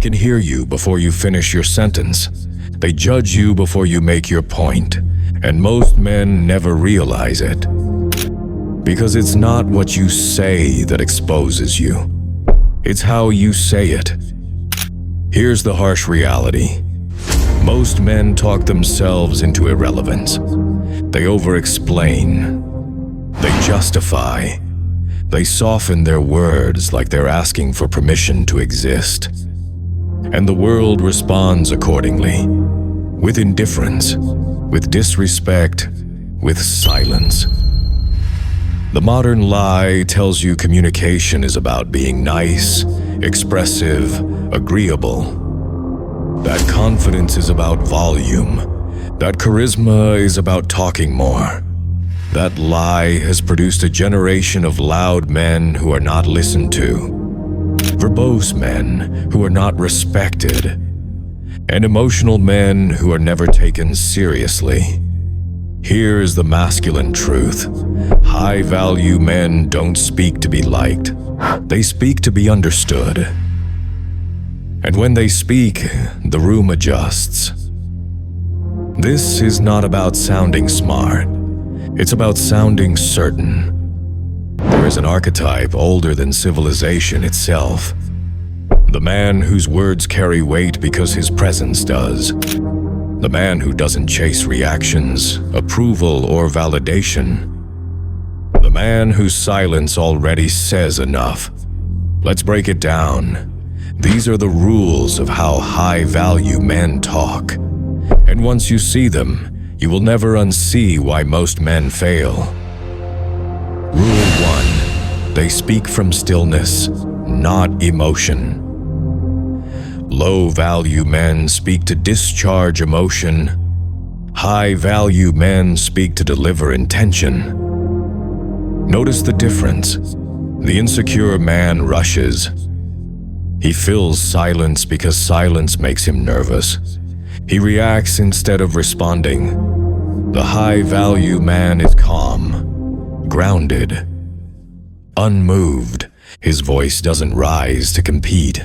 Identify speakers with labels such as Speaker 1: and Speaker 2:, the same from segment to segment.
Speaker 1: They can hear you before you finish your sentence. They judge you before you make your point, and most men never realize it. Because it's not what you say that exposes you. It's how you say it. Here's the harsh reality. Most men talk themselves into irrelevance. They over-explain. They justify. They soften their words like they're asking for permission to exist. And the world responds accordingly. With indifference, with disrespect, with silence. The modern lie tells you communication is about being nice, expressive, agreeable. That confidence is about volume. That charisma is about talking more. That lie has produced a generation of loud men who are not listened to, verbose men who are not respected, and emotional men who are never taken seriously. Here is the masculine truth. High-value men don't speak to be liked. They speak to be understood. And when they speak, the room adjusts. This is not about sounding smart. It's about sounding certain. There is an archetype older than civilization itself. The man whose words carry weight because his presence does. The man who doesn't chase reactions, approval, or validation. The man whose silence already says enough. Let's break it down. These are the rules of how high-value men talk. And once you see them, you will never unsee why most men fail. Rule 1. They speak from stillness, not emotion. Low-value men speak to discharge emotion. High-value men speak to deliver intention. Notice the difference. The insecure man rushes. He fills silence because silence makes him nervous. He reacts instead of responding. The high-value man is calm, grounded, unmoved. His voice doesn't rise to compete.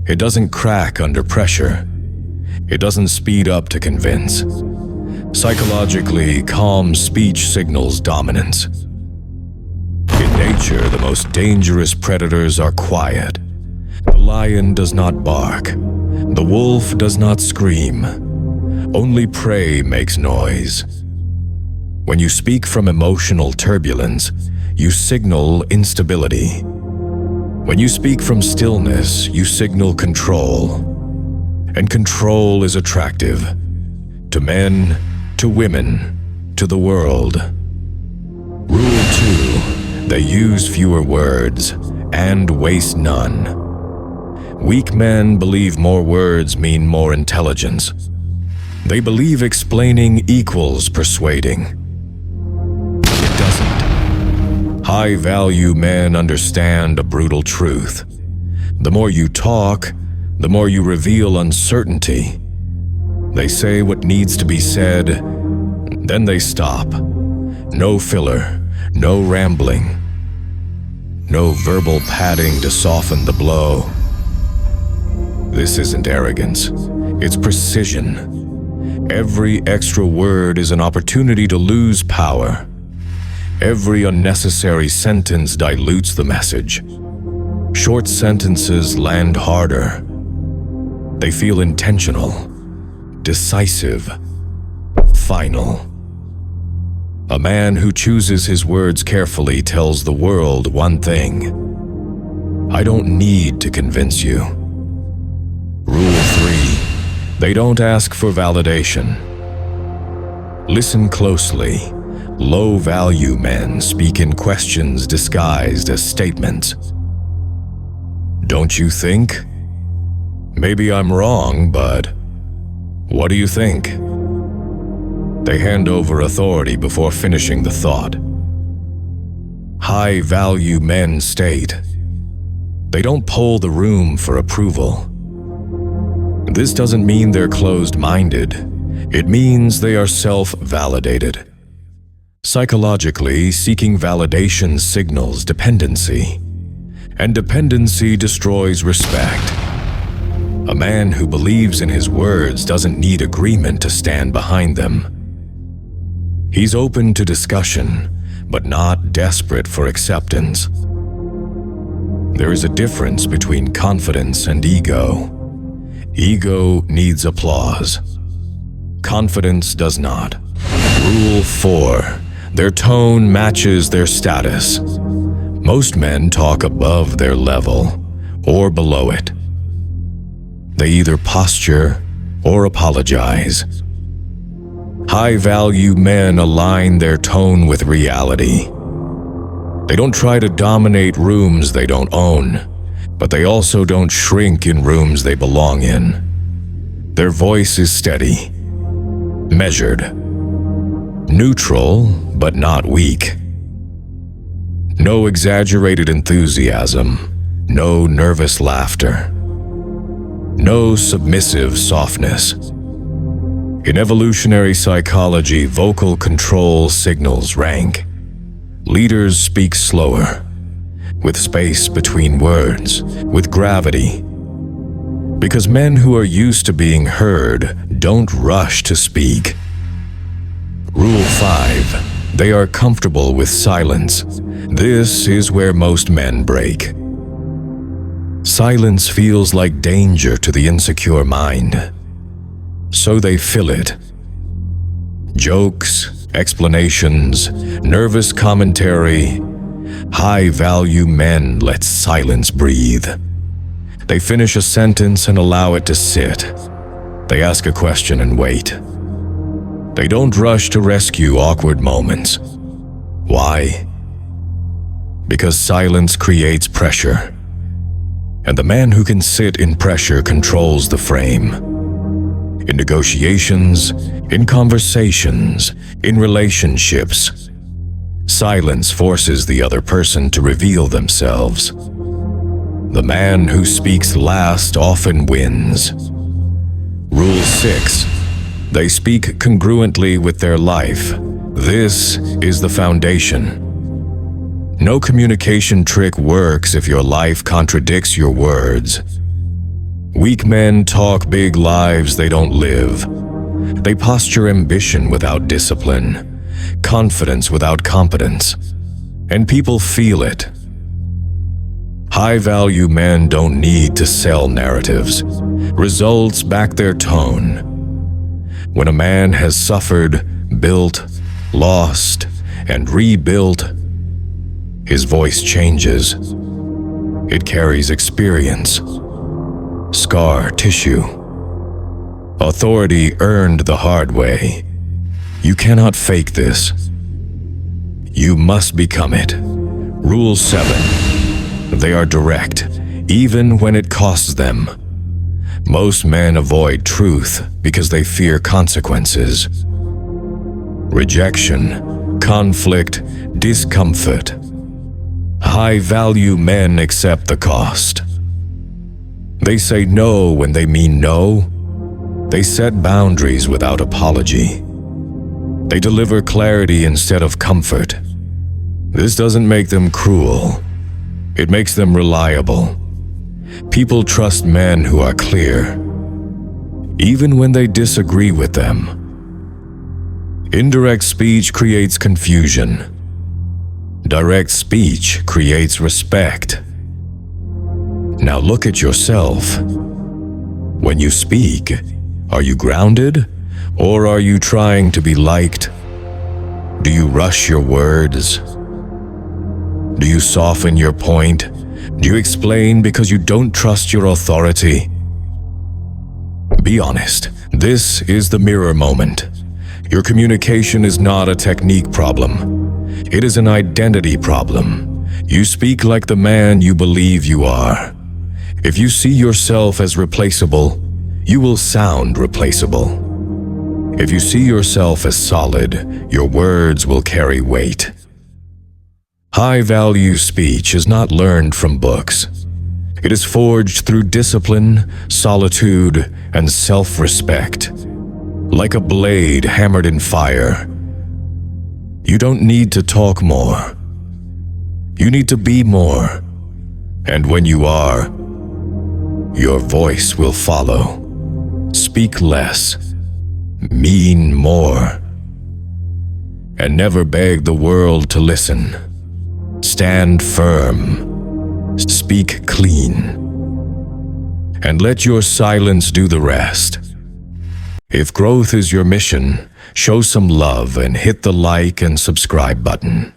Speaker 1: It doesn't crack under pressure. It doesn't speed up to convince. Psychologically, calm speech signals dominance. In nature, the most dangerous predators are quiet. The lion does not bark. The wolf does not scream. Only prey makes noise. When you speak from emotional turbulence, you signal instability. When you speak from stillness, you signal control. And control is attractive. To men, to women, to the world. Rule 2. They use fewer words and waste none. Weak men believe more words mean more intelligence. They believe explaining equals persuading. It doesn't. High-value men understand a brutal truth. The more you talk, the more you reveal uncertainty. They say what needs to be said, then they stop. No filler, no rambling, no verbal padding to soften the blow. This isn't arrogance, it's precision. Every extra word is an opportunity to lose power. Every unnecessary sentence dilutes the message. Short sentences land harder. They feel intentional, decisive, final. A man who chooses his words carefully tells the world one thing: I don't need to convince you. Rule 3. They don't ask for validation. Listen closely. Low-value men speak in questions disguised as statements. Don't you think? Maybe I'm wrong, but what do you think? They hand over authority before finishing the thought. High-value men state. They don't poll the room for approval. This doesn't mean they're closed-minded. It means they are self-validated. Psychologically, seeking validation signals dependency, and dependency destroys respect. man who believes in his words doesn't need agreement to stand behind them. He's open to discussion, but not desperate for acceptance. There is a difference between confidence and ego. Ego needs applause. Confidence does not. Rule 4. Their tone matches their status. Most men talk above their level or below it. They either posture or apologize. High-value men align their tone with reality. They don't try to dominate rooms they don't own, but they also don't shrink in rooms they belong in. Their voice is steady, measured, neutral, but not weak. No exaggerated enthusiasm, no nervous laughter, no submissive softness. In evolutionary psychology, vocal control signals rank. Leaders speak slower, with space between words, with gravity. Because men who are used to being heard don't rush to speak. Rule 5. They are comfortable with silence. This is where most men break. Silence feels like danger to the insecure mind, so they fill it. Jokes, explanations, nervous commentary. High-value men let silence breathe. They finish a sentence and allow it to sit. They ask a question and wait. They don't rush to rescue awkward moments. Why? Because silence creates pressure. And the man who can sit in pressure controls the frame. In negotiations, in conversations, in relationships, silence forces the other person to reveal themselves. The man who speaks last often wins. Rule 6. They speak congruently with their life. This is the foundation. No communication trick works if your life contradicts your words. Weak men talk big lives they don't live. They posture ambition without discipline, confidence without competence, and people feel it. High-value men don't need to sell narratives. Results back their tone. When a man has suffered, built, lost, and rebuilt, his voice changes. It carries experience, scar tissue. Authority earned the hard way. You cannot fake this. You must become it. Rule 7. They are direct, even when it costs them. Most men avoid truth because they fear consequences. Rejection, conflict, discomfort. High-value men accept the cost. They say no when they mean no. They set boundaries without apology. They deliver clarity instead of comfort. This doesn't make them cruel. It makes them reliable. People trust men who are clear, even when they disagree with them. Indirect speech creates confusion. Direct speech creates respect. Now look at yourself. When you speak, are you grounded, or are you trying to be liked? Do you rush your words? Do you soften your point? Do you explain because you don't trust your authority? Be honest. This is the mirror moment. Your communication is not a technique problem. It is an identity problem. You speak like the man you believe you are. If you see yourself as replaceable, you will sound replaceable. If you see yourself as solid, your words will carry weight. High-value speech is not learned from books. It is forged through discipline, solitude, and self-respect. Like a blade hammered in fire. You don't need to talk more. You need to be more. And when you are, Your voice will follow. Speak less, mean more, and never beg the world to listen. Stand firm, speak clean, and let your silence do the rest. If growth is your mission, show some love and hit the like and subscribe button.